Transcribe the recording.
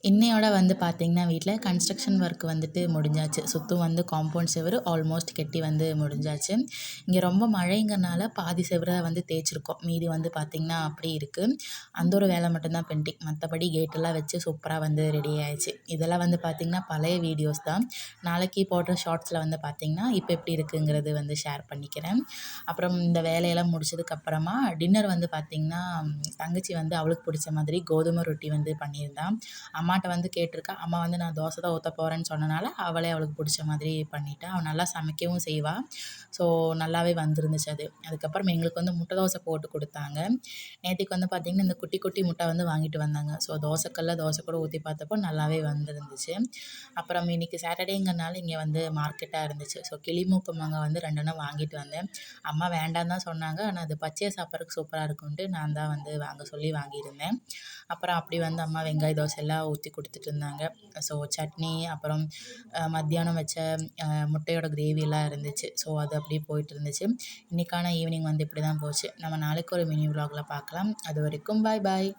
இன்னையோட வந்து பார்த்தீங்கன்னா, வீட்ல கன்ஸ்ட்ரக்ஷன் ஒர்க் வந்துட்டு முடிஞ்சாச்சு. சுத்தும் வந்து காம்பவுண்ட் செவுரு ஆல்மோஸ்ட் கெட்டி வந்து முடிஞ்சாச்சு. இங்க ரொம்ப மழைங்கனால பாதி செவுர வந்து தேய்ச்சிருக்கோம். மீதி வந்து பார்த்தீங்கன்னா, அப்படியே இருக்கு. அந்த ஒரு வேலை மட்டும் தான் பெண்டிங். மத்தபடி கேட்டெல்லாம் வச்சு சூப்பரா வந்து ரெடி ஆயாச்சு. இதெல்லாம் வந்து பார்த்தீங்கன்னா, பழைய வீடியோஸ் தான். நாளைக்கு போடுற ஷார்ட்ஸில வந்து பார்த்தீங்கன்னா, இப்ப எப்படி இருக்குங்கிறது வந்து ஷேர் பண்ணிக்கிறேன். அப்புறம் இந்த வேலையெல்லாம் முடிச்சதுக்கப்புறமா டின்னர் வந்து பார்த்தீங்கன்னா, தங்கச்சி வந்து அவளுக்கு பிடிச்ச மாதிரி கோதுமை ரொட்டி வந்து பண்ணியிருந்தா. அம்மாட்ட வந்து கேட்டிருக்கா. அம்மா வந்து நான் தோசை தான் ஊத்த போறேன்னு சொன்னனால, அவளே அவளுக்கு புடிச்ச மாதிரி பண்ணிட்டா. அவ நல்லா சமைக்கவும் செய்வா. ஸோ நல்லாவே வந்திருந்துச்சு அது. அதுக்கப்புறம் எங்களுக்கு வந்து முட்டை தோசை போட்டு குடுத்தாங்க. நேத்தைக்கு வந்து பார்த்தீங்கன்னா, இந்த குட்டி குட்டி முட்டை வந்து வாங்கிட்டு வந்தாங்க. ஸோ தோசைக்கல்ல தோசை கூட ஊத்தி பார்த்தப்போ நல்லாவே வந்திருந்துச்சு. அப்புறம் இன்னைக்கு சாட்டர்டேங்கிறனால இங்க வந்து மார்க்கெட்டா இருந்துச்சு. ஸோ கிளிமூக்கு மாங்காய் வந்து 2 எண்ணம் வாங்கிட்டு வந்தேன். அம்மா வேண்டான்னு தான் சொன்னாங்க. ஆனா அது பச்சையா சாப்பிடறதுக்கு சூப்பரா இருக்குன்ட்டு நான் தான் வந்து வாங்க சொல்லி வாங்கியிருந்தேன். அப்புறம் அப்படி வந்து அம்மா வெங்காய தோசை எல்லாம் ஊத்தி குடுத்துட்டு இருந்தாங்க. ஸோ சட்னி அப்புறம் மத்தியானம் வச்ச முட்டையோட கிரேவிலாம் இருந்துச்சு. ஸோ அது அப்படியே போயிட்டு இருந்துச்சு. இன்னைக்கான ஈவினிங் வந்து இப்படி தான் போச்சு. நம்ம நாளைக்கு ஒரு மினி விலாக்ல பார்க்கலாம். அதுவரைக்கும் பாய் பாய்.